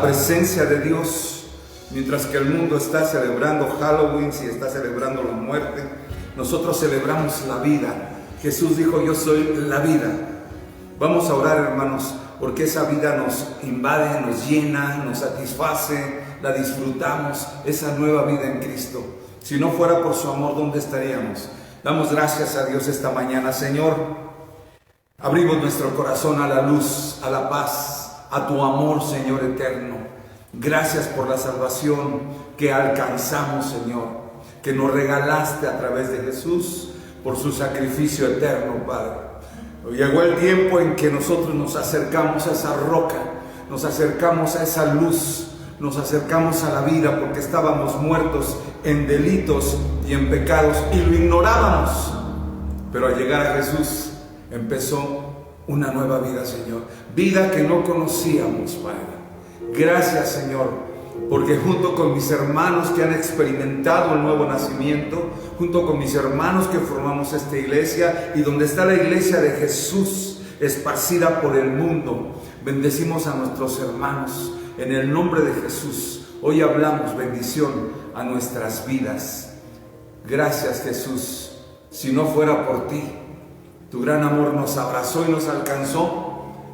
Presencia de Dios. Mientras que el mundo está celebrando Halloween, si está celebrando la muerte, nosotros celebramos la vida. Jesús dijo: yo soy la vida. Vamos a orar, hermanos, porque esa vida nos invade, nos llena, nos satisface, la disfrutamos, esa nueva vida en Cristo. Si no fuera por su amor, ¿dónde estaríamos? Damos gracias a Dios esta mañana, Señor. Abrimos nuestro corazón a la luz, a la paz, a tu amor, Señor eterno. Gracias por la salvación que alcanzamos, Señor, que nos regalaste a través de Jesús por su sacrificio eterno, Padre. Llegó el tiempo en que nosotros nos acercamos a esa roca, nos acercamos a esa luz, nos acercamos a la vida porque estábamos muertos en delitos y en pecados y lo ignorábamos. Pero al llegar a Jesús empezó una nueva vida, Señor, vida que no conocíamos, Padre. Gracias, Señor, porque junto con mis hermanos que han experimentado el nuevo nacimiento, junto con mis hermanos que formamos esta iglesia y donde está la iglesia de Jesús esparcida por el mundo, bendecimos a nuestros hermanos en el nombre de Jesús. hoy hablamos bendición a nuestras vidas. Gracias, Jesús. Si no fuera por ti, tu gran amor nos abrazó y nos alcanzó.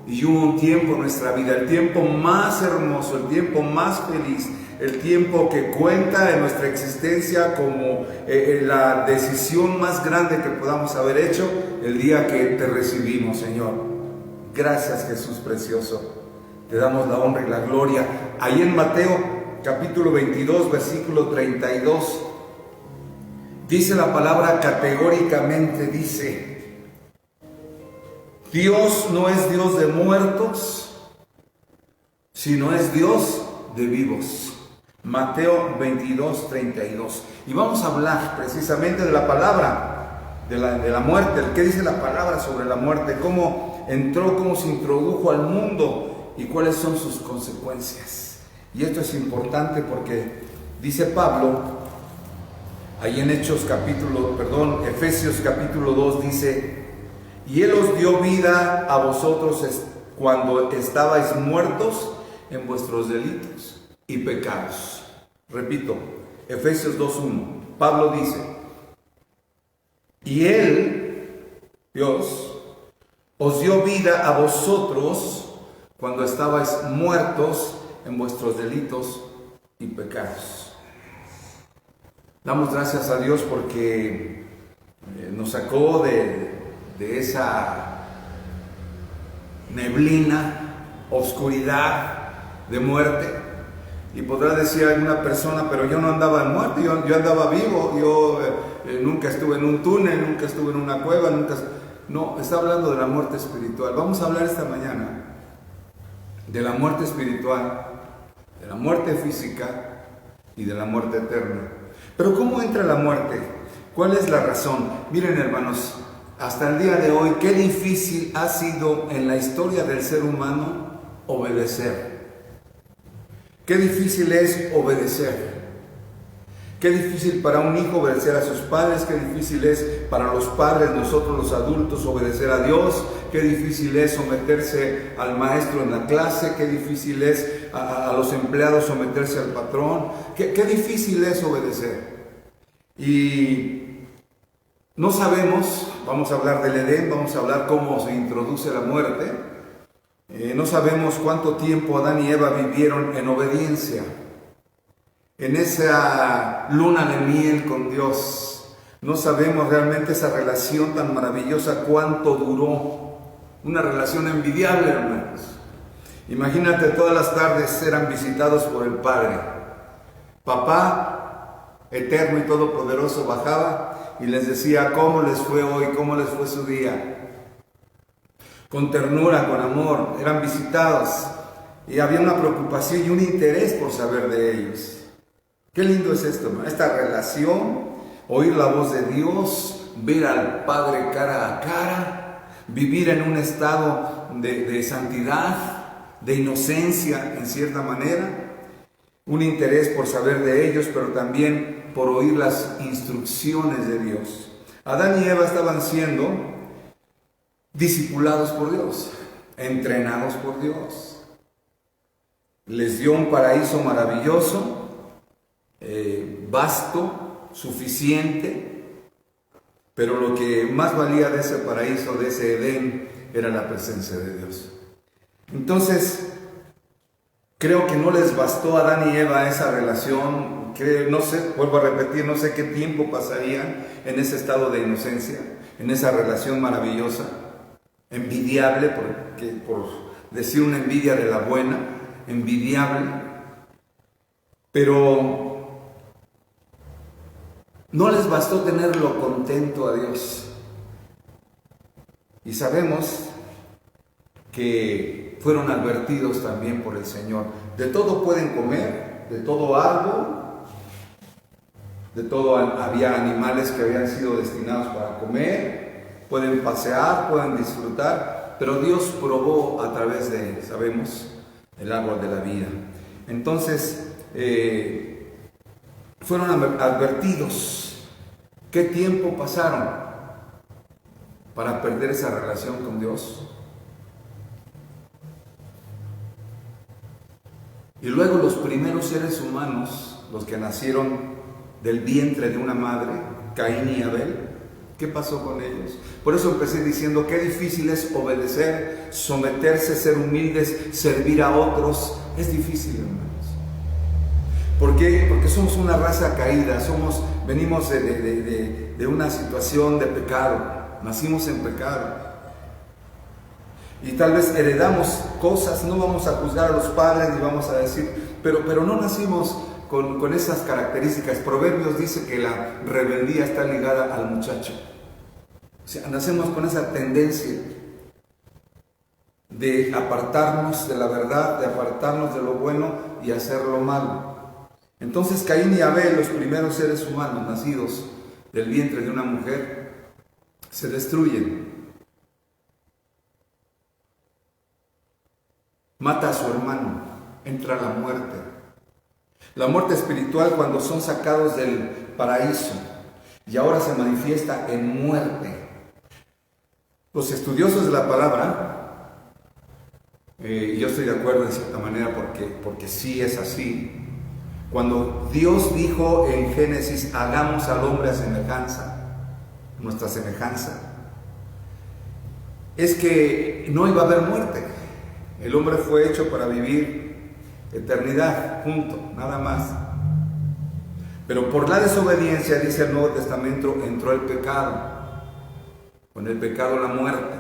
Y hubo un tiempo en nuestra vida, el tiempo más hermoso, el tiempo más feliz, el tiempo que cuenta en nuestra existencia como la decisión más grande que podamos haber hecho, el día que te recibimos, Señor. Gracias, Jesús precioso. Te damos la honra y la gloria. Ahí en Mateo capítulo 22, versículo 32, dice la palabra categóricamente, dice: Dios no es Dios de muertos, sino es Dios de vivos. Mateo 22, 32. Y vamos a hablar precisamente de la palabra, de la muerte. ¿Qué dice la palabra sobre la muerte? ¿Cómo entró, cómo se introdujo al mundo y cuáles son sus consecuencias? Y esto es importante porque dice Pablo, ahí en Efesios capítulo 2 dice: y Él os dio vida a vosotros cuando estabais muertos en vuestros delitos y pecados. Repito, Efesios 2:1. Pablo dice: y Él, Dios, os dio vida a vosotros cuando estabais muertos en vuestros delitos y pecados. Damos gracias a Dios porque nos sacó de esa neblina, oscuridad de muerte. Y podrá decir alguna persona: pero yo no andaba en muerte, yo andaba vivo, yo nunca estuve en un túnel, nunca estuve en una cueva, No, está hablando de la muerte espiritual. Vamos a hablar esta mañana de la muerte espiritual, de la muerte física y de la muerte eterna. Pero ¿cómo entra la muerte? ¿Cuál es la razón? Miren, hermanos, hasta el día de hoy, qué difícil ha sido en la historia del ser humano obedecer. Qué difícil es obedecer. Qué difícil para un hijo obedecer a sus padres. Qué difícil es para los padres, nosotros los adultos, obedecer a Dios. Qué difícil es someterse al maestro en la clase. Qué difícil es a los empleados someterse al patrón. Qué difícil es obedecer. Y no sabemos, vamos a hablar del Edén, vamos a hablar cómo se introduce la muerte. No sabemos cuánto tiempo Adán y Eva vivieron en obediencia, en esa luna de miel con Dios. No sabemos realmente esa relación tan maravillosa, cuánto duró. Una relación envidiable, hermanos. Imagínate, todas las tardes eran visitados por el Padre. Papá, eterno y todopoderoso, bajaba y les decía cómo les fue hoy, cómo les fue su día. Con ternura, con amor, eran visitados y había una preocupación y un interés por saber de ellos. Qué lindo es esto, ¿no? Esta relación, oír la voz de Dios, ver al Padre cara a cara, vivir en un estado de santidad, de inocencia en cierta manera, un interés por saber de ellos, pero también por oír las instrucciones de Dios. Adán y Eva estaban siendo discipulados por Dios, entrenados por Dios. Les dio un paraíso maravilloso, vasto, suficiente, pero lo que más valía de ese paraíso, de ese Edén, era la presencia de Dios. Entonces, creo que no les bastó a Adán y Eva esa relación, que no sé, vuelvo a repetir, no sé qué tiempo pasarían en ese estado de inocencia, en esa relación maravillosa, envidiable, por decir una envidia de la buena, envidiable, pero no les bastó tenerlo contento a Dios. Y sabemos que fueron advertidos también por el Señor. De todo pueden comer, de todo árbol, de todo había animales que habían sido destinados para comer, pueden pasear, pueden disfrutar, pero Dios probó a través de, sabemos, el árbol de la vida. Entonces, fueron advertidos. ¿Qué tiempo pasaron para perder esa relación con Dios? Y luego los primeros seres humanos, los que nacieron del vientre de una madre, Caín y Abel, ¿qué pasó con ellos? Por eso empecé diciendo qué difícil es obedecer, someterse, ser humildes, servir a otros. Es difícil, hermanos. ¿Por qué? Porque somos una raza caída, venimos de una situación de pecado, nacimos en pecado. Y tal vez heredamos cosas, no vamos a juzgar a los padres ni vamos a decir, pero no nacimos con esas características. Proverbios dice que la rebeldía está ligada al muchacho. O sea, nacemos con esa tendencia de apartarnos de la verdad, de apartarnos de lo bueno y hacer lo malo. Entonces Caín y Abel, los primeros seres humanos nacidos del vientre de una mujer, se destruyen. Mata a su hermano, entra la muerte. La muerte espiritual cuando son sacados del paraíso y ahora se manifiesta en muerte. Los estudiosos de la palabra, yo estoy de acuerdo en cierta manera porque sí es así. Cuando Dios dijo en Génesis, hagamos al hombre a semejanza, nuestra semejanza, es que no iba a haber muerte. El hombre fue hecho para vivir eternidad, punto, nada más. Pero por la desobediencia, dice el Nuevo Testamento, entró el pecado. Con el pecado la muerte.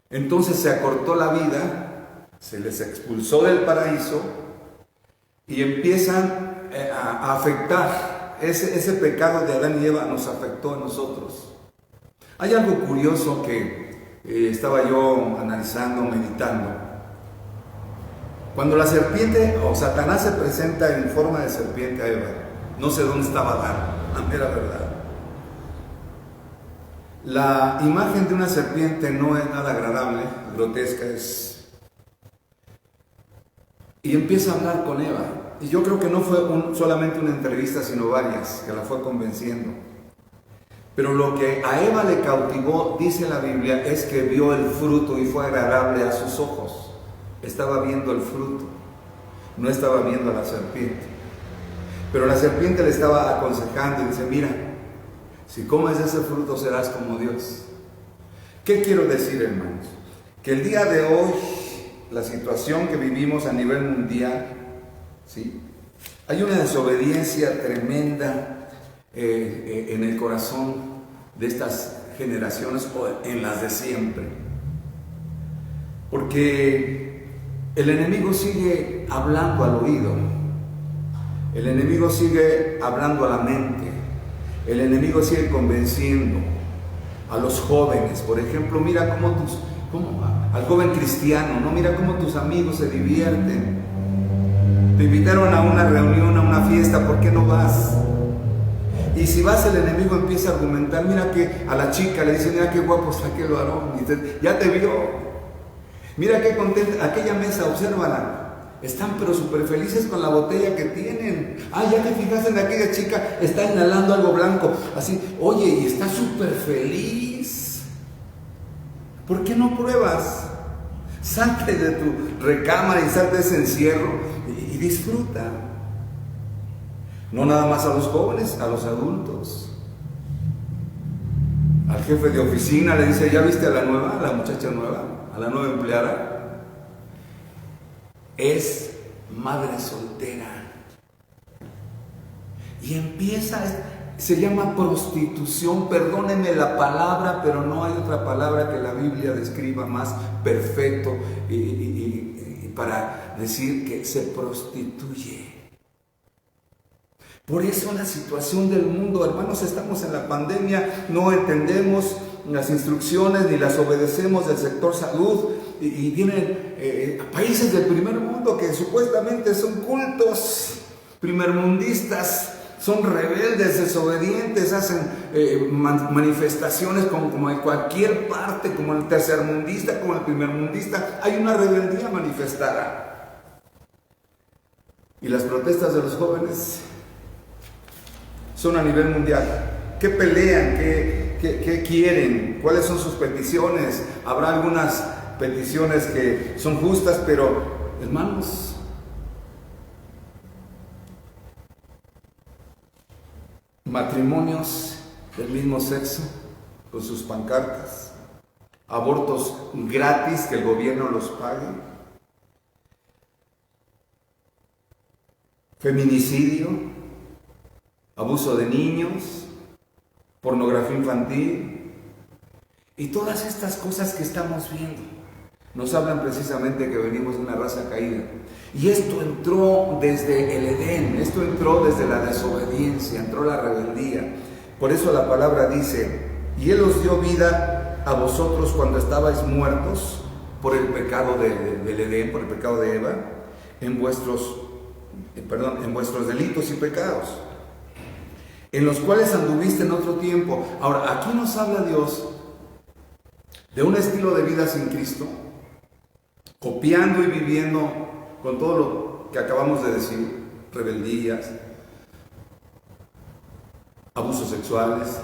Entonces se acortó la vida, se les expulsó del paraíso y empiezan a afectar. Ese pecado de Adán y Eva nos afectó a nosotros. Hay algo curioso que estaba yo analizando, meditando. Cuando la serpiente o Satanás se presenta en forma de serpiente a Eva, no sé dónde estaba Adán, a mera verdad. La imagen de una serpiente no es nada agradable, grotesca es. Y empieza a hablar con Eva. Y yo creo que no fue solamente una entrevista, sino varias, que la fue convenciendo. Pero lo que a Eva le cautivó, dice la Biblia, es que vio el fruto y fue agradable a sus ojos. Estaba viendo el fruto, no estaba viendo a la serpiente. Pero la serpiente le estaba aconsejando y dice, mira, si comes ese fruto serás como Dios. ¿Qué quiero decir, hermanos? Que el día de hoy, la situación que vivimos a nivel mundial, ¿sí? Hay una desobediencia tremenda en el corazón de estas generaciones o en las de siempre. Porque el enemigo sigue hablando al oído. El enemigo sigue hablando a la mente. El enemigo sigue convenciendo a los jóvenes. Por ejemplo, mira al joven cristiano, ¿no? Mira cómo tus amigos se divierten. Te invitaron a una reunión, a una fiesta, ¿por qué no vas? Y si vas, el enemigo empieza a argumentar. Mira que a la chica le dice, mira qué guapo está aquel varón, y ya te vio. Mira qué contenta, aquella mesa, obsérvala. Están pero súper felices con la botella que tienen. Ya te fijaste en aquella chica, está inhalando algo blanco. Así, oye, y está súper feliz. ¿Por qué no pruebas? Salte de tu recámara y salte de ese encierro y disfruta. No nada más a los jóvenes, a los adultos. Al jefe de oficina le dice, ¿ya viste a la nueva, a la muchacha nueva, a la nueva empleada? Es madre soltera. Y empieza, se llama prostitución, perdónenme la palabra, pero no hay otra palabra que la Biblia describa más perfecto y para decir que se prostituye. Por eso la situación del mundo, hermanos, estamos en la pandemia, no entendemos las instrucciones ni las obedecemos del sector salud y vienen países del primer mundo que supuestamente son cultos, primermundistas, son rebeldes, desobedientes, hacen manifestaciones como en cualquier parte, como el tercermundista, como el primermundista. Hay una rebeldía manifestada. Y las protestas de los jóvenes son a nivel mundial. ¿Qué pelean? ¿Qué quieren? ¿Cuáles son sus peticiones? Habrá algunas peticiones que son justas, pero hermanos, matrimonios del mismo sexo con sus pancartas, abortos gratis que el gobierno los pague, feminicidio, abuso de niños, pornografía infantil y todas estas cosas que estamos viendo nos hablan precisamente que venimos de una raza caída. Y esto entró desde el Edén, esto entró desde la desobediencia, entró la rebeldía. Por eso la palabra dice: y Él os dio vida a vosotros cuando estabais muertos por el pecado del Edén, por el pecado de Eva, en vuestros delitos y pecados, en los cuales anduviste en otro tiempo. Ahora, aquí nos habla Dios de un estilo de vida sin Cristo, copiando y viviendo con todo lo que acabamos de decir: rebeldías, abusos sexuales,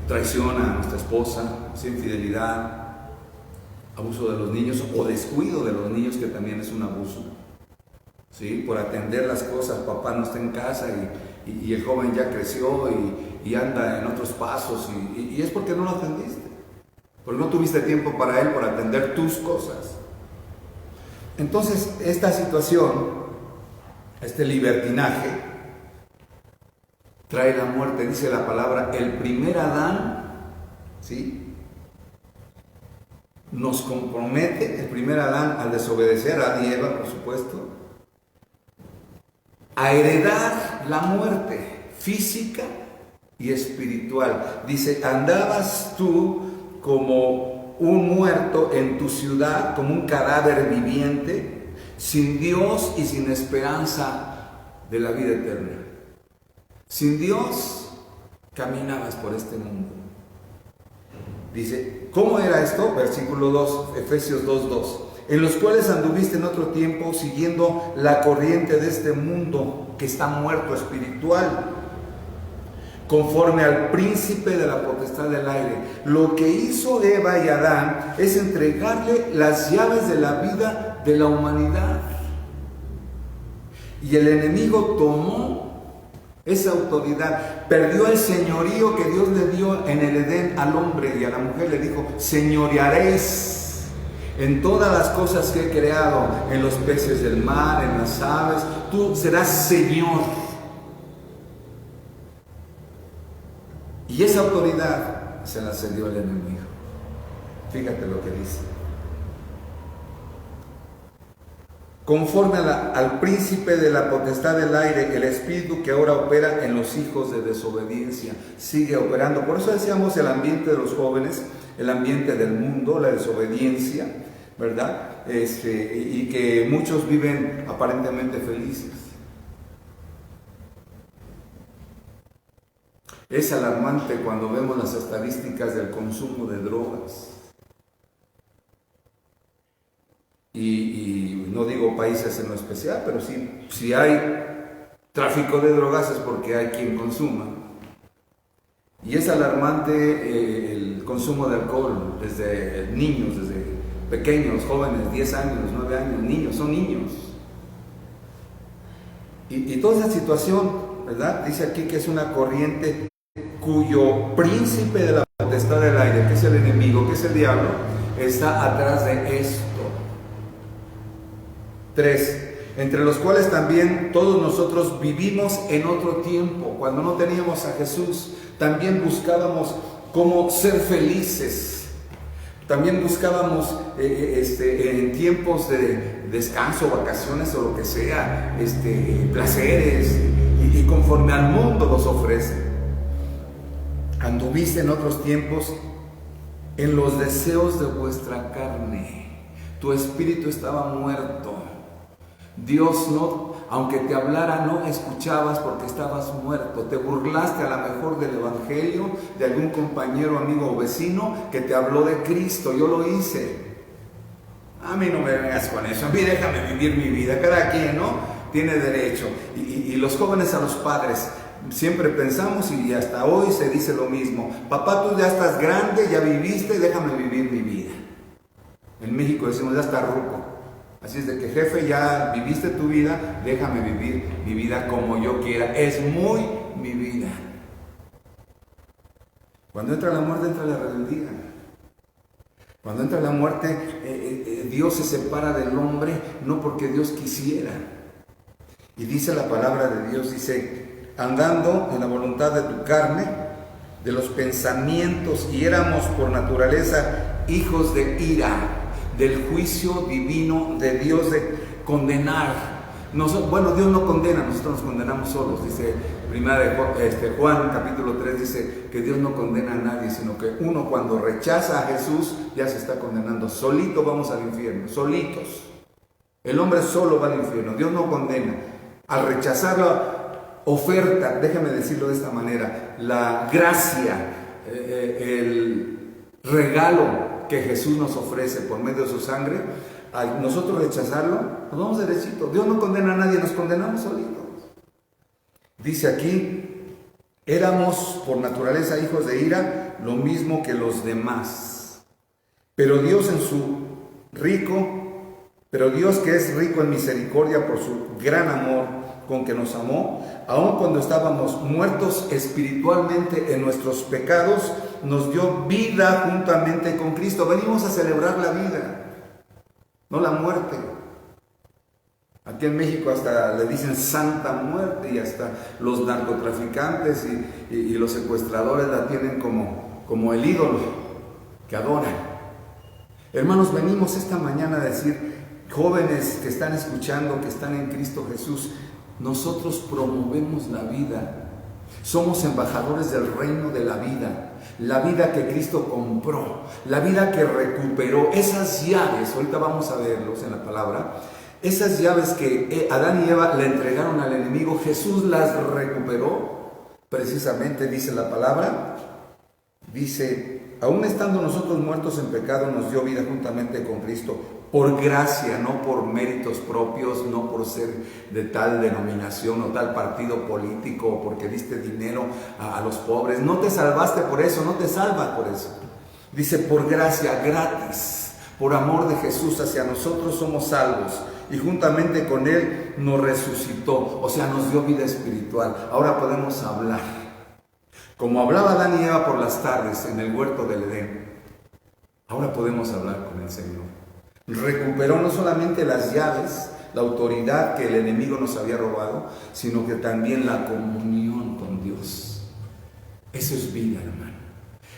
traición a nuestra esposa, infidelidad, abuso de los niños o descuido de los niños, que también es un abuso, ¿sí? Por atender las cosas, papá no está en casa y el joven ya creció y anda en otros pasos y es porque no lo atendiste, porque no tuviste tiempo para él por atender tus cosas. Entonces esta situación, este libertinaje, trae la muerte. Dice la palabra: el primer Adán, ¿sí?, nos compromete, el primer Adán, al desobedecer, a Adán y Eva, por supuesto, a heredar la muerte física y espiritual. Dice: andabas tú como un muerto en tu ciudad, como un cadáver viviente, sin Dios y sin esperanza de la vida eterna. Sin Dios caminabas por este mundo. Dice, ¿cómo era esto? Versículo 2, Efesios 2:2. En los cuales anduviste en otro tiempo siguiendo la corriente de este mundo que está muerto espiritual, conforme al príncipe de la potestad del aire. Lo que hizo Eva y Adán es entregarle las llaves de la vida de la humanidad. Y el enemigo tomó esa autoridad, perdió el señorío que Dios le dio en el Edén al hombre, y a la mujer le dijo: señorearéis en todas las cosas que he creado, en los peces del mar, en las aves, tú serás señor. Y esa autoridad se la cedió el enemigo. Fíjate lo que dice: conforme al príncipe de la potestad del aire, el espíritu que ahora opera en los hijos de desobediencia. Sigue operando. Por eso decíamos el ambiente de los jóvenes, el ambiente del mundo, la desobediencia, ¿verdad? Y que muchos viven aparentemente felices. Es alarmante cuando vemos las estadísticas del consumo de drogas. Y no digo países en lo especial, pero sí, si hay tráfico de drogas es porque hay quien consuma. Y es alarmante el consumo de alcohol desde niños, desde pequeños, jóvenes, 10 años, 9 años, niños, son niños. Y toda esa situación, ¿verdad? Dice aquí que es una corriente cuyo príncipe de la potestad del aire, que es el enemigo, que es el diablo, está atrás de esto. 3. Entre los cuales también todos nosotros vivimos en otro tiempo, cuando no teníamos a Jesús. También buscábamos cómo ser felices. También buscábamos en tiempos de descanso, vacaciones o lo que sea, placeres, y conforme al mundo nos ofrece. Anduviste en otros tiempos en los deseos de vuestra carne. Tu espíritu estaba muerto. Dios no, aunque te hablara, no escuchabas porque estabas muerto. Te burlaste a lo mejor del evangelio, de algún compañero, amigo o vecino que te habló de Cristo. Yo lo hice. A mí no me vengas con eso. A mí déjame vivir mi vida. Cada quien, ¿no?, tiene derecho. Y los jóvenes a los padres siempre pensamos, y hasta hoy se dice lo mismo: papá, tú ya estás grande, ya viviste, déjame vivir mi vida. En México decimos: ya está ruco. Así es de que, jefe, ya viviste tu vida, déjame vivir mi vida como yo quiera. Es muy mi vida. Cuando entra la muerte, entra la rebeldía. Cuando entra la muerte, Dios se separa del hombre, no porque Dios quisiera. Y dice la palabra de Dios, dice, andando en la voluntad de tu carne, de los pensamientos, y éramos por naturaleza hijos de ira, del juicio divino de Dios de condenar. Bueno, Dios no condena, nosotros nos condenamos solos. Dice Juan capítulo 3, dice que Dios no condena a nadie, sino que uno cuando rechaza a Jesús ya se está condenando. Solito vamos al infierno, solitos. El hombre solo va al infierno, Dios no condena. Al rechazar la oferta, déjame decirlo de esta manera, la gracia, el regalo que Jesús nos ofrece por medio de su sangre, al nosotros rechazarlo, nos vamos derechito. Dios no condena a nadie, nos condenamos solitos. Dice aquí, éramos por naturaleza hijos de ira, lo mismo que los demás. Pero Dios que es rico en misericordia por su gran amor con que nos amó, aun cuando estábamos muertos espiritualmente en nuestros pecados, nos dio vida juntamente con Cristo. Venimos a celebrar la vida, no la muerte. Aquí en México hasta le dicen Santa Muerte, y hasta los narcotraficantes y los secuestradores la tienen como el ídolo que adoran. Hermanos, venimos esta mañana a decir, jóvenes que están escuchando, que están en Cristo Jesús, nosotros promovemos la vida. Somos embajadores del reino de la vida que Cristo compró, la vida que recuperó. Esas llaves, ahorita vamos a verlos en la palabra, esas llaves que Adán y Eva le entregaron al enemigo, Jesús las recuperó. Precisamente dice la palabra, dice, aún estando nosotros muertos en pecado, nos dio vida juntamente con Cristo, por gracia, no por méritos propios, no por ser de tal denominación o tal partido político, o porque diste dinero a los pobres. No te salvaste por eso, no te salvas por eso. Dice, por gracia, gratis, por amor de Jesús hacia nosotros somos salvos, y juntamente con Él nos resucitó, o sea, nos dio vida espiritual. Ahora podemos hablar, como hablaba Adán y Eva por las tardes en el huerto del Edén. Ahora podemos hablar con el Señor. Recuperó no solamente las llaves, la autoridad que el enemigo nos había robado, sino que también la comunión con Dios. Eso es vida, hermano.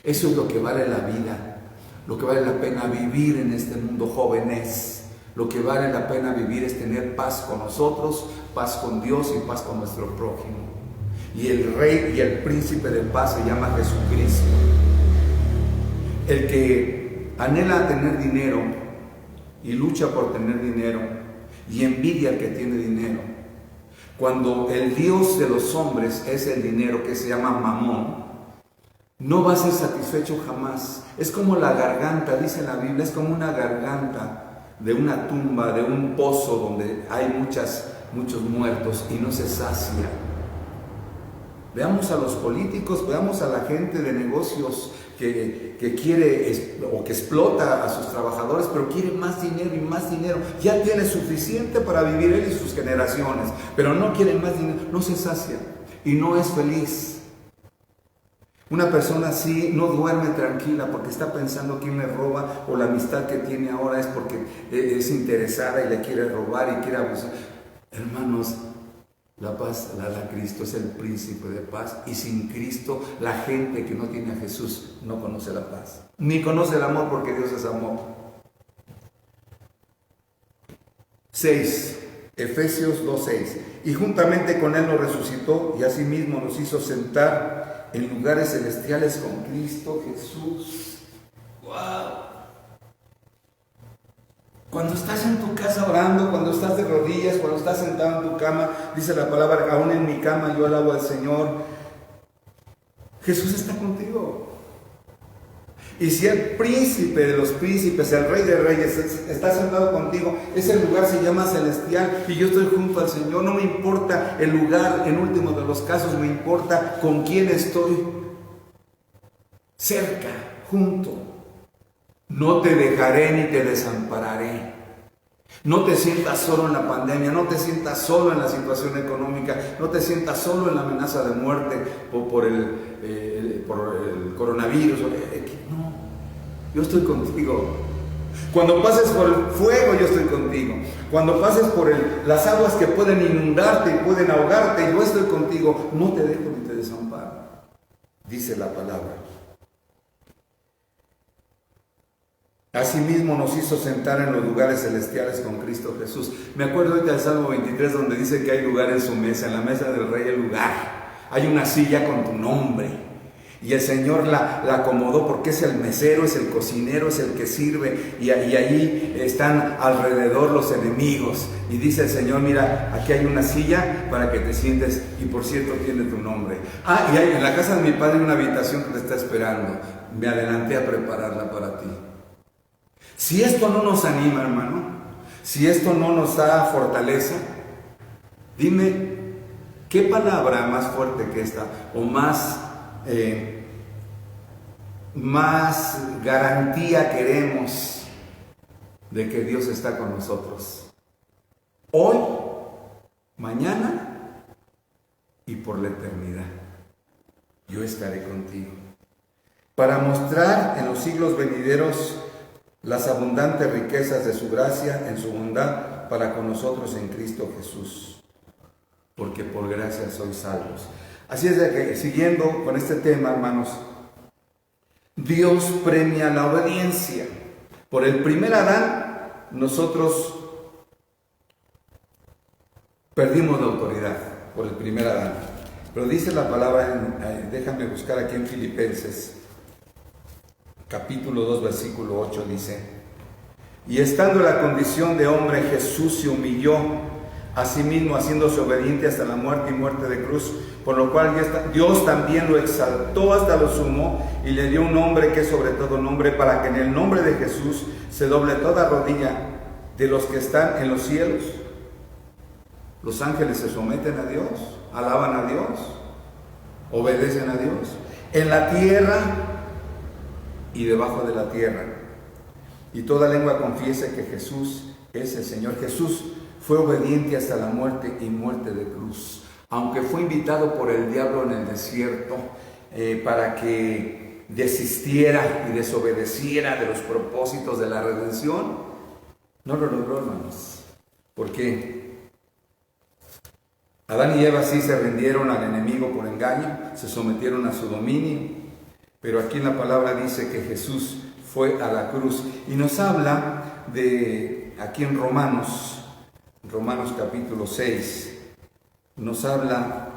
Eso es lo que vale la vida, lo que vale la pena vivir en este mundo, jóvenes. Lo que vale la pena vivir es tener paz con nosotros, paz con Dios y paz con nuestro prójimo. Y el Rey y el Príncipe de paz se llama Jesucristo. El que anhela tener dinero y lucha por tener dinero y envidia al que tiene dinero, cuando el Dios de los hombres es el dinero, que se llama Mamón, no va a ser satisfecho jamás. Es como la garganta, dice la Biblia, es como una garganta de una tumba, de un pozo donde hay muchos muertos y no se sacia. Veamos a los políticos, veamos a la gente de negocios que quiere o que explota a sus trabajadores, pero quiere más dinero y más dinero. Ya tiene suficiente para vivir él y sus generaciones, pero no quiere más dinero, no se sacia y no es feliz. Una persona así no duerme tranquila porque está pensando quién le roba, o la amistad que tiene ahora es porque es interesada y le quiere robar y quiere abusar. Hermanos, la paz la da Cristo, es el príncipe de paz, y sin Cristo la gente que no tiene a Jesús no conoce la paz, ni conoce el amor, porque Dios es amor. 6, Efesios 2:6, y juntamente con Él nos resucitó y asimismo nos hizo sentar en lugares celestiales con Cristo Jesús. ¡Wow! Cuando estás en tu casa orando, cuando estás de rodillas, cuando estás sentado en tu cama, dice la palabra, aún en mi cama yo alabo al Señor. Jesús está contigo. Y si el príncipe de los príncipes, el rey de reyes, está sentado contigo, ese lugar se llama celestial, y yo estoy junto al Señor. No me importa el lugar, en último de los casos, me importa con quién estoy cerca, junto. No te dejaré ni te desampararé. No te sientas solo en la pandemia, no te sientas solo en la situación económica, no te sientas solo en la amenaza de muerte por el coronavirus. No, yo estoy contigo. Cuando pases por el fuego, yo estoy contigo. Cuando pases por las aguas que pueden inundarte y pueden ahogarte, yo estoy contigo. No te dejo ni te desamparo, dice la palabra. Asimismo nos hizo sentar en los lugares celestiales con Cristo Jesús. Me acuerdo ahorita del Salmo 23 donde dice que hay lugar en su mesa, en la mesa del rey hay lugar. Hay una silla con tu nombre. Y el Señor la acomodó porque es el mesero, es el cocinero, es el que sirve. Y ahí están alrededor los enemigos. Y dice el Señor, mira, aquí hay una silla para que te sientes. Y por cierto tiene tu nombre. Y hay en la casa de mi padre una habitación que te está esperando. Me adelanté a prepararla para ti. Si esto no nos anima, hermano, si esto no nos da fortaleza, dime, ¿qué palabra más fuerte que esta o más garantía queremos de que Dios está con nosotros? Hoy, mañana y por la eternidad. Yo estaré contigo. Para mostrar en los siglos venideros las abundantes riquezas de su gracia en su bondad para con nosotros en Cristo Jesús, porque por gracia sois salvos. Así es de que, siguiendo con este tema, hermanos, Dios premia la obediencia. Por el primer Adán, nosotros perdimos la autoridad, por el primer Adán. Pero dice la palabra, déjame buscar aquí en Filipenses, capítulo 2, versículo 8, dice: y estando en la condición de hombre, Jesús se humilló a sí mismo, haciéndose obediente hasta la muerte y muerte de cruz, por lo cual Dios también lo exaltó hasta lo sumo y le dio un nombre que es sobre todo nombre, para que en el nombre de Jesús se doble toda rodilla de los que están en los cielos. Los ángeles se someten a Dios, alaban a Dios, obedecen a Dios, en la tierra y debajo de la tierra, y toda lengua confiese que Jesús es el Señor. Jesús fue obediente hasta la muerte y muerte de cruz, aunque fue invitado por el diablo en el desierto para que desistiera y desobedeciera de los propósitos de la redención. No lo logró, hermanos. ¿Por qué? Adán y Eva sí se rindieron al enemigo por engaño, se sometieron a su dominio. Pero aquí en la palabra dice que Jesús fue a la cruz. Y nos habla de, aquí en Romanos capítulo 6, nos habla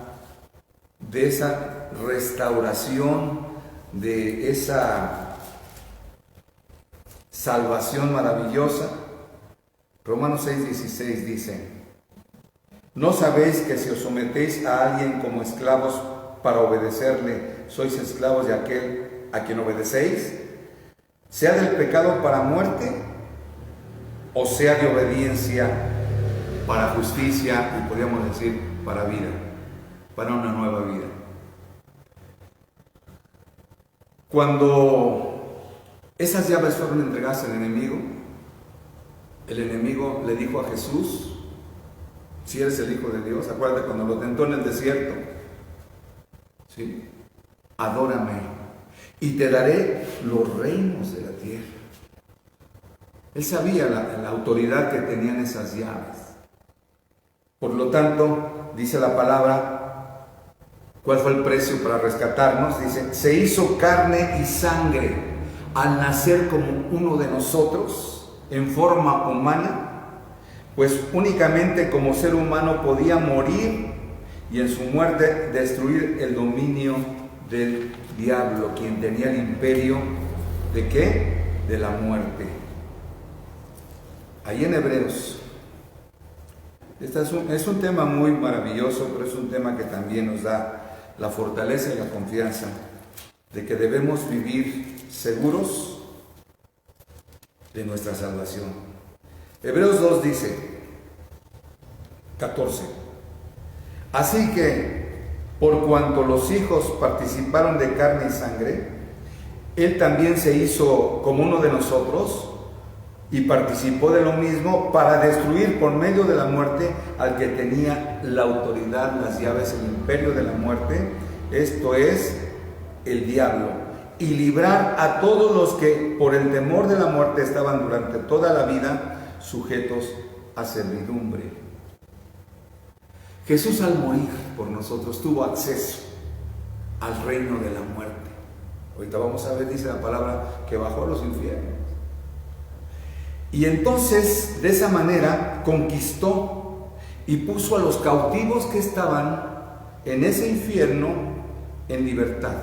de esa restauración, de esa salvación maravillosa. Romanos 6:16 dice: ¿no sabéis que si os sometéis a alguien como esclavos para obedecerle, sois esclavos de aquel a quien obedecéis, sea del pecado para muerte o sea de obediencia para justicia, y podríamos decir para vida, para una nueva vida? Cuando esas llaves fueron entregadas al enemigo, el enemigo le dijo a Jesús: si eres el Hijo de Dios, acuérdate cuando lo tentó en el desierto, ¿sí? Adórame y te daré los reinos de la tierra. Él sabía la autoridad que tenían esas llaves. Por lo tanto, dice la palabra, ¿cuál fue el precio para rescatarnos? Dice: se hizo carne y sangre al nacer como uno de nosotros en forma humana, pues únicamente como ser humano podía morir y en su muerte destruir el dominio del diablo, quien tenía el imperio ¿de qué? De la muerte. Ahí en Hebreos, es un tema muy maravilloso, pero es un tema que también nos da la fortaleza y la confianza de que debemos vivir seguros de nuestra salvación. Hebreos 2 dice, 14: así que, por cuanto los hijos participaron de carne y sangre, Él también se hizo como uno de nosotros, y participó de lo mismo para destruir por medio de la muerte al que tenía la autoridad, las llaves, el imperio de la muerte, esto es, el diablo, y librar a todos los que por el temor de la muerte estaban durante toda la vida sujetos a servidumbre. Jesús, al morir por nosotros, tuvo acceso al reino de la muerte. Ahorita vamos a ver, dice la palabra, que bajó a los infiernos. Y entonces, de esa manera, conquistó y puso a los cautivos que estaban en ese infierno en libertad.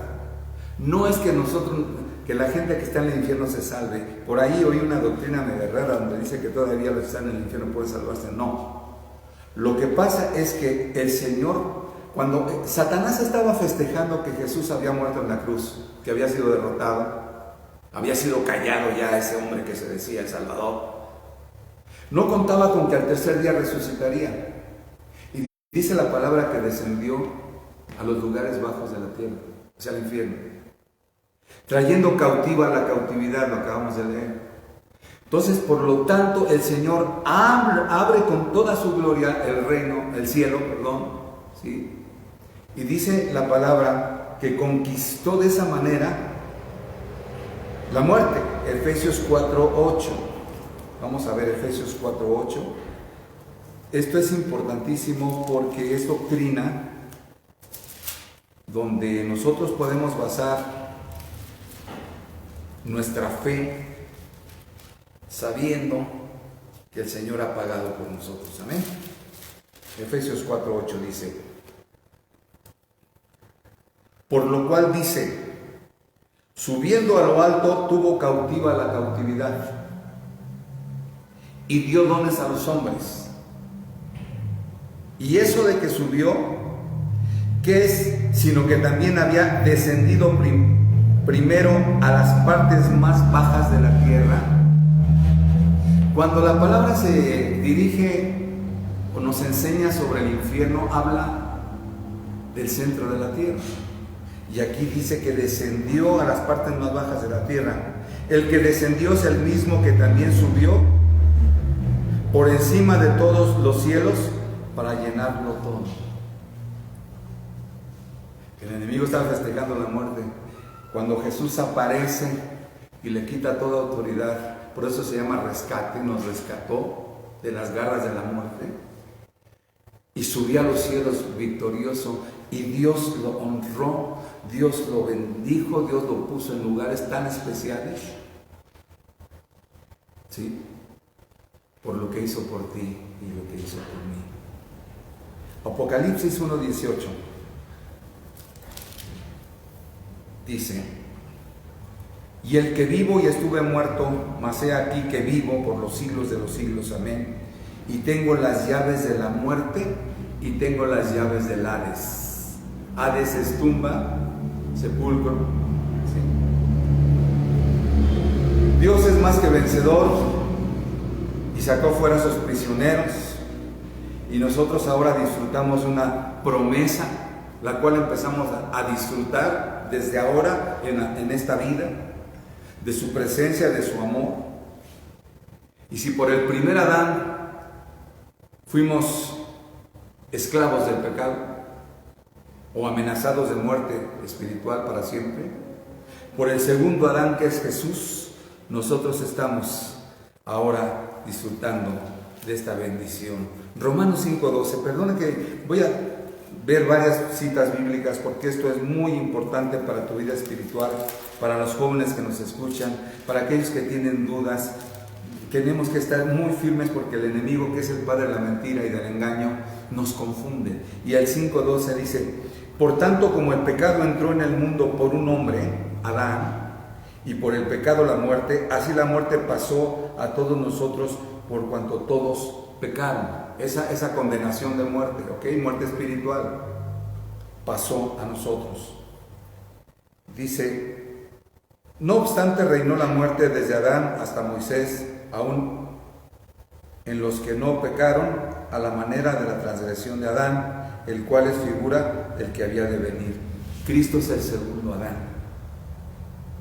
No es que que la gente que está en el infierno se salve. Por ahí oí una doctrina medio rara donde dice que todavía los que están en el infierno pueden salvarse. No. Lo que pasa es que el Señor, cuando Satanás estaba festejando que Jesús había muerto en la cruz, que había sido derrotado, había sido callado ya ese hombre que se decía el Salvador, no contaba con que al tercer día resucitaría. Y dice la palabra que descendió a los lugares bajos de la tierra, o sea, al infierno, trayendo cautiva la cautividad, lo acabamos de leer. Entonces, por lo tanto, el Señor abre con toda su gloria el reino, el cielo, ¿sí? Y dice la palabra que conquistó de esa manera la muerte. Efesios 4:8. Vamos a ver Efesios 4:8. Esto es importantísimo porque es doctrina donde nosotros podemos basar nuestra fe sabiendo que el Señor ha pagado por nosotros. Amén. Efesios 4:8 dice: por lo cual dice, subiendo a lo alto, tuvo cautiva la cautividad y dio dones a los hombres. Y eso de que subió, ¿qué es? Sino que también había descendido primero a las partes más bajas de la tierra. Cuando la palabra se dirige o nos enseña sobre el infierno, habla del centro de la tierra. Y aquí dice que descendió a las partes más bajas de la tierra. El que descendió es el mismo que también subió por encima de todos los cielos para llenarlo todo. El enemigo estaba festejando la muerte. Cuando Jesús aparece y le quita toda autoridad, por eso se llama rescate, nos rescató de las garras de la muerte y subió a los cielos victorioso, y Dios lo honró, Dios lo bendijo, Dios lo puso en lugares tan especiales, ¿sí? Por lo que hizo por ti y lo que hizo por mí. Apocalipsis 1:18 dice: y el que vivo y estuve muerto, mas he aquí que vivo por los siglos de los siglos, amén, y tengo las llaves de la muerte y tengo las llaves del Hades. Hades es tumba, sepulcro, ¿sí? Dios es más que vencedor y sacó fuera a sus prisioneros, y nosotros ahora disfrutamos una promesa, la cual empezamos a disfrutar desde ahora en esta vida, de su presencia, de su amor. Y si por el primer Adán fuimos esclavos del pecado o amenazados de muerte espiritual para siempre, por el segundo Adán, que es Jesús, nosotros estamos ahora disfrutando de esta bendición. Romanos 5:12, perdone que voy a ver varias citas bíblicas porque esto es muy importante para tu vida espiritual, para los jóvenes que nos escuchan, para aquellos que tienen dudas. Tenemos que estar muy firmes porque el enemigo, que es el padre de la mentira y del engaño, nos confunde. Y el 5:12 dice: por tanto, como el pecado entró en el mundo por un hombre, Adán, y por el pecado la muerte, así la muerte pasó a todos nosotros por cuanto todos pecaron. Esa condenación de muerte, ¿ok? Muerte espiritual, pasó a nosotros. Dice: no obstante, reinó la muerte desde Adán hasta Moisés, aún en los que no pecaron, a la manera de la transgresión de Adán, el cual es figura del que había de venir. Cristo es el segundo Adán.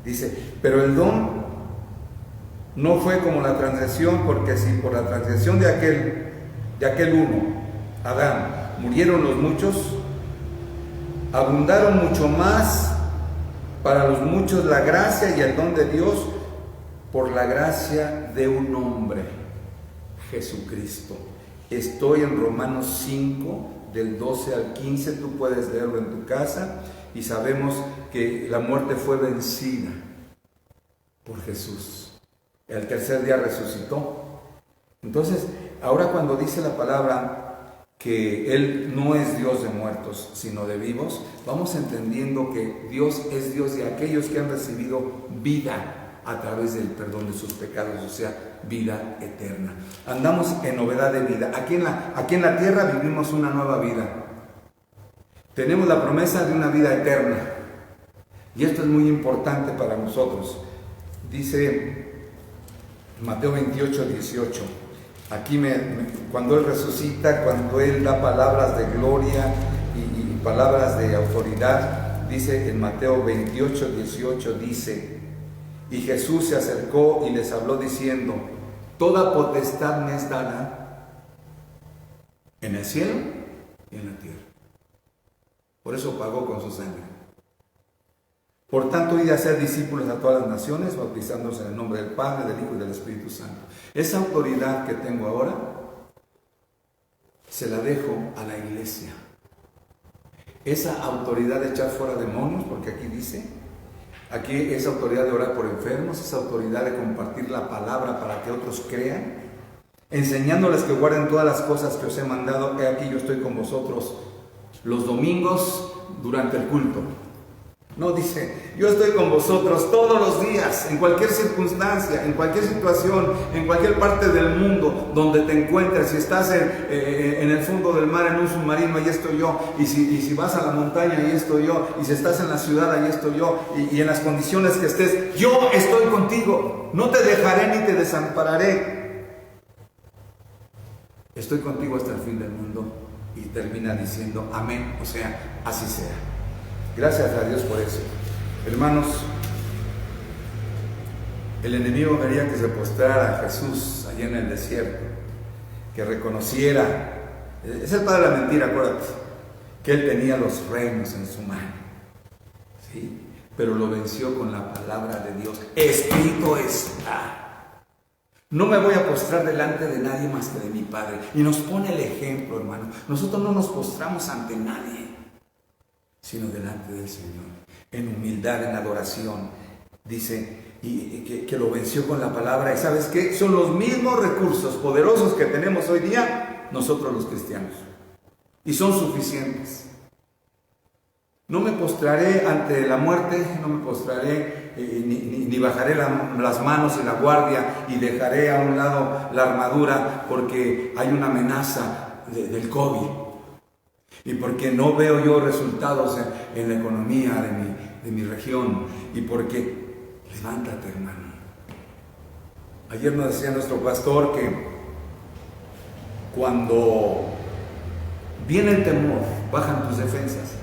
Dice: pero el don No fue como la transgresión, porque si por la transgresión de aquel uno, Adán, murieron los muchos, abundaron mucho más para los muchos la gracia y el don de Dios por la gracia de un hombre, Jesucristo. Estoy en Romanos 5, del 12 al 15, tú puedes leerlo en tu casa, y sabemos que la muerte fue vencida por Jesús. El tercer día resucitó. Entonces, ahora cuando dice la palabra que Él no es Dios de muertos, sino de vivos, vamos entendiendo que Dios es Dios de aquellos que han recibido vida a través del perdón de sus pecados, o sea, vida eterna. Andamos en novedad de vida. Aquí en la tierra vivimos una nueva vida. Tenemos la promesa de una vida eterna. Y esto es muy importante para nosotros. Dice Mateo 28, 18. Aquí cuando Él resucita, cuando Él da palabras de gloria y palabras de autoridad, dice en Mateo 28, 18, dice: y Jesús se acercó y les habló diciendo: toda potestad me es dada en el cielo y en la tierra. Por eso pagó con su sangre. Por tanto, id a ser discípulos a todas las naciones, bautizándose en el nombre del Padre, del Hijo y del Espíritu Santo. Esa autoridad que tengo ahora, se la dejo a la iglesia. Esa autoridad de echar fuera demonios, porque aquí dice, aquí esa autoridad de orar por enfermos, esa autoridad de compartir la palabra para que otros crean, enseñándoles que guarden todas las cosas que os he mandado. He aquí yo estoy con vosotros los domingos durante el culto. No, dice, yo estoy con vosotros todos los días, en cualquier circunstancia, en cualquier situación, en cualquier parte del mundo donde te encuentres. Si estás en el fondo del mar, en un submarino, ahí estoy yo. Y si vas a la montaña, ahí estoy yo. Y si estás en la ciudad, ahí estoy yo. Y en las condiciones que estés, yo estoy contigo. No te dejaré ni te desampararé. Estoy contigo hasta el fin del mundo. Y termina diciendo amén, o sea, así sea. Gracias a Dios por eso. Hermanos, el enemigo quería que se postrara a Jesús allá en el desierto, que reconociera, es el padre de la mentira, acuérdate, que él tenía los reinos en su mano, ¿sí? Pero lo venció con la palabra de Dios. Escrito está. No me voy a postrar delante de nadie más que de mi Padre. Y nos pone el ejemplo, hermano. Nosotros no nos postramos ante nadie, sino delante del Señor, en humildad, en adoración. Dice que lo venció con la palabra. ¿Y sabes qué? Son los mismos recursos poderosos que tenemos hoy día nosotros los cristianos, y son suficientes. No me postraré ante la muerte, no me postraré ni bajaré las manos y la guardia y dejaré a un lado la armadura porque hay una amenaza del COVID. Y porque no veo yo resultados en la economía de mi región. Y porque, levántate, hermano. Ayer nos decía nuestro pastor que cuando viene el temor, bajan tus defensas.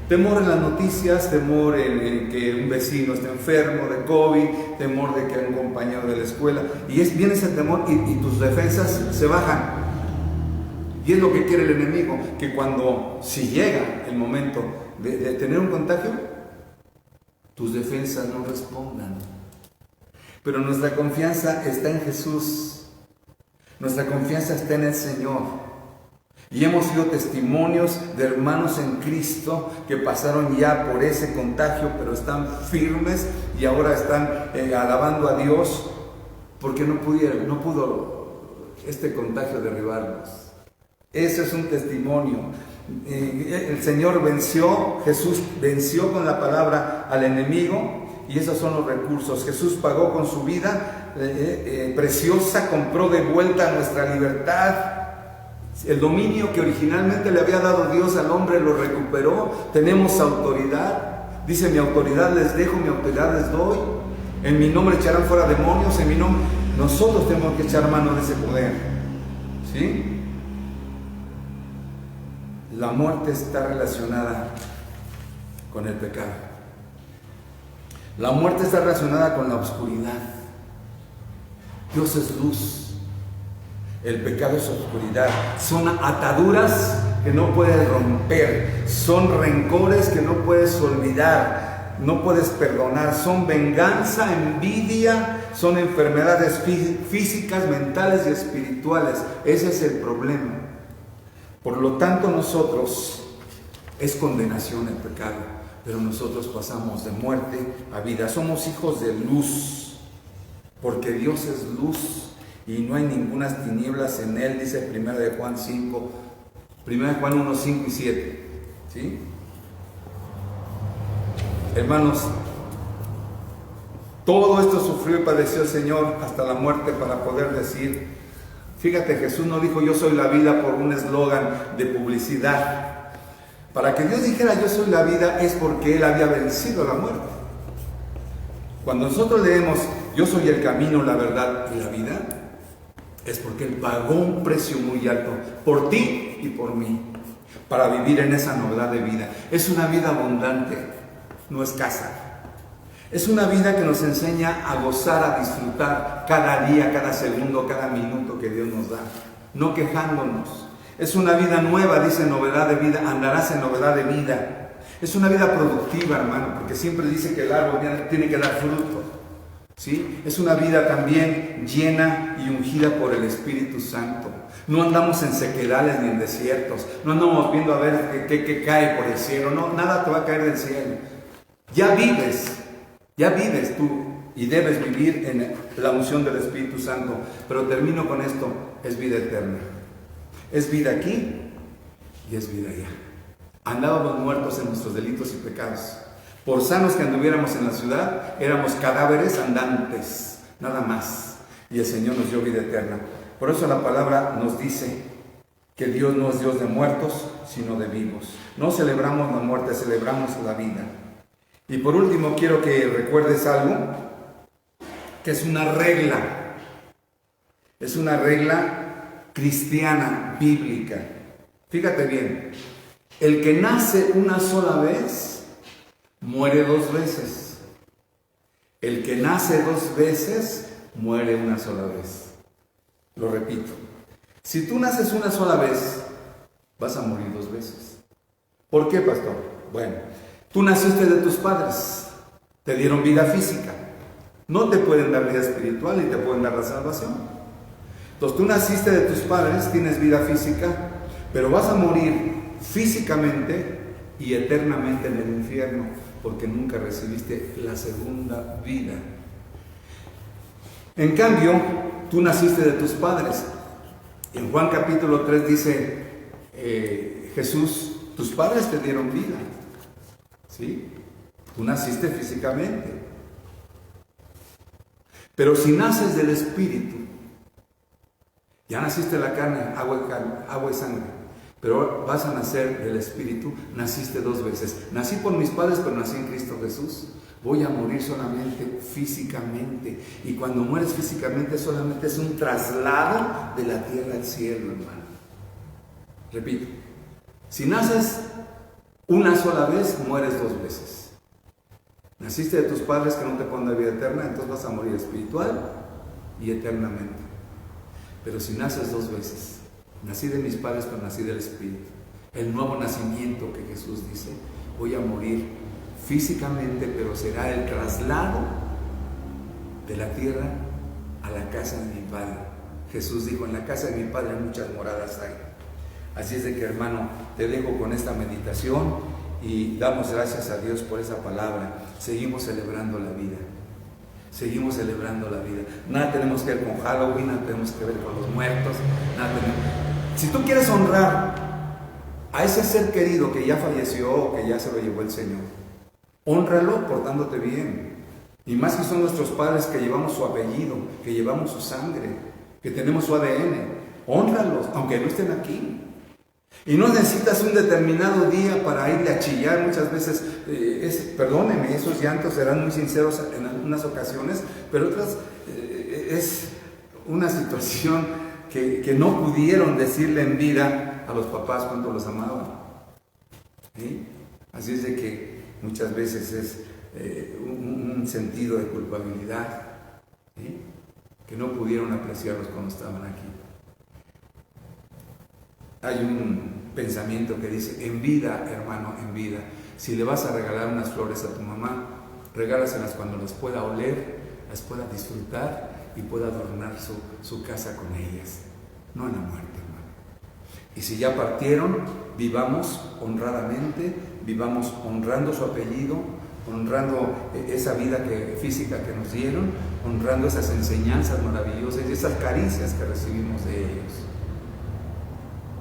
Temor en las noticias, temor en que un vecino esté enfermo de COVID, temor de que un compañero de la escuela. Y viene ese temor y tus defensas se bajan. Y es lo que quiere el enemigo, que si llega el momento de tener un contagio, tus defensas no respondan. Pero nuestra confianza está en Jesús, nuestra confianza está en el Señor. Y hemos sido testimonios de hermanos en Cristo que pasaron ya por ese contagio, pero están firmes y ahora están alabando a Dios porque no pudo este contagio derribarlos. Ese es un testimonio. El Señor venció, Jesús venció con la palabra al enemigo, y esos son los recursos. Jesús pagó con su vida preciosa, compró de vuelta nuestra libertad. El dominio que originalmente le había dado Dios al hombre lo recuperó. Tenemos autoridad. Dice: mi autoridad les dejo, mi autoridad les doy. En mi nombre echarán fuera demonios, en mi nombre. Nosotros tenemos que echar mano de ese poder, ¿sí? La muerte está relacionada con el pecado. La muerte está relacionada con la oscuridad. Dios es luz. El pecado es oscuridad. Son ataduras que no puedes romper. Son rencores que no puedes olvidar. No puedes perdonar. Son venganza, envidia. Son enfermedades físicas, mentales y espirituales. Ese es el problema. Por lo tanto, nosotros es condenación el pecado, pero nosotros pasamos de muerte a vida. Somos hijos de luz, porque Dios es luz y no hay ninguna tinieblas en Él, dice 1 de Juan 5, 1 de Juan 1, 5 y 7. ¿Sí? Hermanos, todo esto sufrió y padeció el Señor hasta la muerte para poder decir, fíjate, Jesús no dijo yo soy la vida por un eslogan de publicidad. Para que Dios dijera yo soy la vida es porque Él había vencido la muerte. Cuando nosotros leemos yo soy el camino, la verdad y la vida, es porque Él pagó un precio muy alto por ti y por mí, para vivir en esa novedad de vida. Es una vida abundante, no escasa. Es una vida que nos enseña a gozar, a disfrutar cada día, cada segundo, cada minuto que Dios nos da, no quejándonos. Es una vida nueva, dice novedad de vida, andarás en novedad de vida. Es una vida productiva, hermano, porque siempre dice que el árbol tiene que dar fruto. ¿Sí? Es una vida también llena y ungida por el Espíritu Santo. No andamos en sequedales ni en desiertos. No andamos viendo a ver qué cae por el cielo. No, nada te va a caer del cielo. Ya vives tú y debes vivir en la unción del Espíritu Santo. Pero termino con esto, es vida eterna. Es vida aquí y es vida allá. Andábamos muertos en nuestros delitos y pecados. Por sanos que anduviéramos en la ciudad, éramos cadáveres andantes, nada más. Y el Señor nos dio vida eterna. Por eso la palabra nos dice que Dios no es Dios de muertos, sino de vivos. No celebramos la muerte, celebramos la vida. Y por último, quiero que recuerdes algo, que es una regla. Es una regla cristiana, bíblica. Fíjate bien, el que nace una sola vez, muere dos veces. El que nace dos veces, muere una sola vez. Lo repito, si tú naces una sola vez, vas a morir dos veces. ¿Por qué, pastor? Bueno, tú naciste de tus padres, te dieron vida física, no te pueden dar vida espiritual y te pueden dar la salvación. Entonces tú naciste de tus padres, tienes vida física, pero vas a morir físicamente y eternamente en el infierno, porque nunca recibiste la segunda vida. En cambio, tú naciste de tus padres. En Juan capítulo 3 dice Jesús, tus padres te dieron vida. ¿Sí? Tú naciste físicamente. Pero si naces del Espíritu, ya naciste de la carne, agua y sangre, pero vas a nacer del Espíritu, naciste dos veces. Nací por mis padres, pero nací en Cristo Jesús. Voy a morir solamente físicamente. Y cuando mueres físicamente solamente es un traslado de la tierra al cielo, hermano. Repito, si naces una sola vez, mueres dos veces. Naciste de tus padres que no te ponen vida eterna, entonces vas a morir espiritual y eternamente. Pero si naces dos veces, nací de mis padres, pero nací del Espíritu. El nuevo nacimiento que Jesús dice, voy a morir físicamente, pero será el traslado de la tierra a la casa de mi Padre. Jesús dijo, en la casa de mi Padre muchas moradas hay. Así es de que, hermano, te dejo con esta meditación y damos gracias a Dios por esa palabra. Seguimos celebrando la vida. Seguimos celebrando la vida. Nada tenemos que ver con Halloween, nada tenemos que ver con los muertos. Si tú quieres honrar a ese ser querido que ya falleció o que ya se lo llevó el Señor, hónralo portándote bien. Y más que son nuestros padres que llevamos su apellido, que llevamos su sangre, que tenemos su ADN. Hónralos, aunque no estén aquí. Y no necesitas un determinado día para irle a chillar. Muchas veces, perdónenme, esos llantos serán muy sinceros en algunas ocasiones, pero otras es una situación que no pudieron decirle en vida a los papás cuánto los amaban. ¿Sí? Así es de que muchas veces es un sentido de culpabilidad, ¿sí? Que no pudieron apreciarlos cuando estaban aquí. Hay un pensamiento que dice, en vida, hermano, en vida, si le vas a regalar unas flores a tu mamá, regálaselas cuando las pueda oler, las pueda disfrutar y pueda adornar su casa con ellas, no en la muerte, hermano. Y si ya partieron, vivamos honradamente, vivamos honrando su apellido, honrando esa vida física que nos dieron, honrando esas enseñanzas maravillosas y esas caricias que recibimos de ellos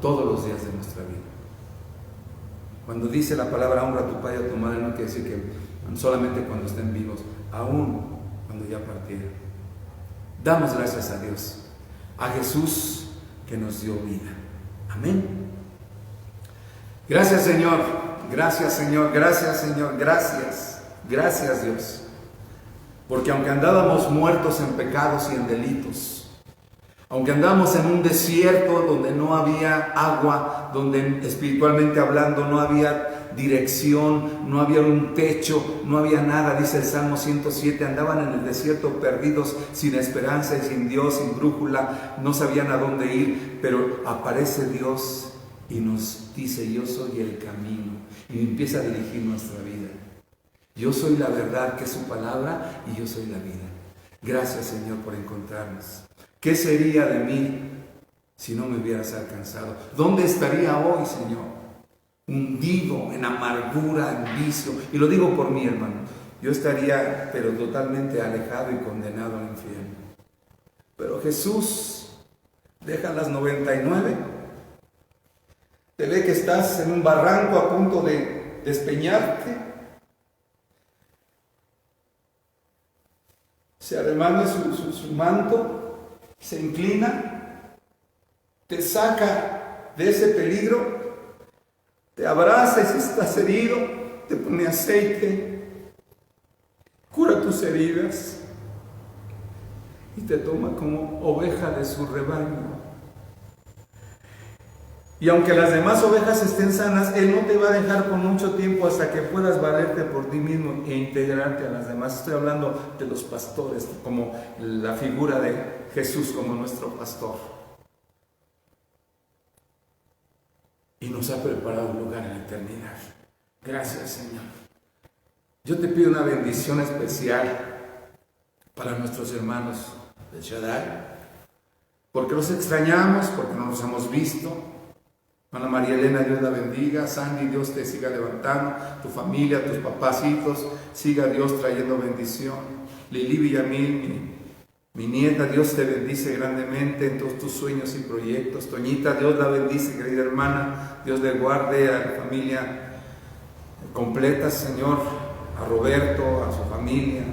todos los días de nuestra vida. Cuando dice la palabra honra a tu padre y a tu madre, no quiere decir que solamente cuando estén vivos, aún cuando ya partieron. Damos gracias a Dios, a Jesús que nos dio vida. Amén. Gracias, Señor. Gracias, Señor. Gracias, Señor. Gracias. Gracias, Dios. Porque aunque andábamos muertos en pecados y en delitos, aunque andamos en un desierto donde no había agua, donde espiritualmente hablando no había dirección, no había un techo, no había nada, dice el Salmo 107, andaban en el desierto perdidos, sin esperanza y sin Dios, sin brújula, no sabían a dónde ir, pero aparece Dios y nos dice, yo soy el camino, y empieza a dirigir nuestra vida. Yo soy la verdad, que es su palabra, y yo soy la vida. Gracias, Señor, por encontrarnos. ¿Qué sería de mí si no me hubieras alcanzado? ¿Dónde estaría hoy, Señor? Hundido en amargura, en vicio. Y lo digo por mí, hermano. Yo estaría, pero totalmente alejado y condenado al infierno. Pero Jesús deja las 99. Te ve que estás en un barranco a punto de despeñarte. Se arremanga su manto. Se inclina, te saca de ese peligro, te abraza y si estás herido, te pone aceite, cura tus heridas y te toma como oveja de su rebaño. Y aunque las demás ovejas estén sanas, Él no te va a dejar por mucho tiempo hasta que puedas valerte por ti mismo e integrarte a las demás. Estoy hablando de los pastores, como la figura de Jesús como nuestro pastor. Y nos ha preparado un lugar en la eternidad. Gracias, Señor. Yo te pido una bendición especial para nuestros hermanos de Shaddai, porque los extrañamos, porque no los hemos visto. Hermana María Elena, Dios la bendiga. Sandy, Dios te siga levantando. Tu familia, tus papacitos, siga Dios trayendo bendición. Lili Villamil, mi nieta, Dios te bendice grandemente en todos tus sueños y proyectos. Toñita, Dios la bendice, querida hermana. Dios le guarde a la familia completa, Señor. A Roberto, a su familia.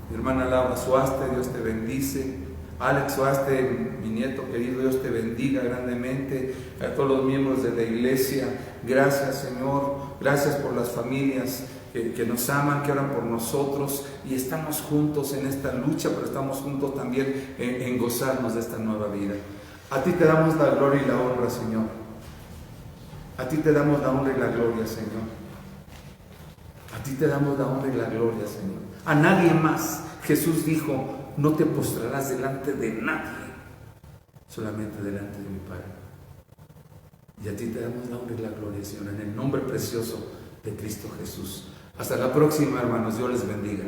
Mi hermana Laura Suaste, Dios te bendice. Alex Suaste, mi nieto querido, Dios te bendiga grandemente. A todos los miembros de la iglesia, gracias, Señor. Gracias por las familias que nos aman, que oran por nosotros. Y estamos juntos en esta lucha, pero estamos juntos también en gozarnos de esta nueva vida. A ti te damos la gloria y la honra, Señor. A ti te damos la honra y la gloria, Señor. A ti te damos la honra y la gloria, Señor. A nadie más. Jesús dijo, no te postrarás delante de nadie, solamente delante de mi Padre. Y a ti te damos la honra y la gloria, Señor, en el nombre precioso de Cristo Jesús. Hasta la próxima, hermanos. Dios les bendiga.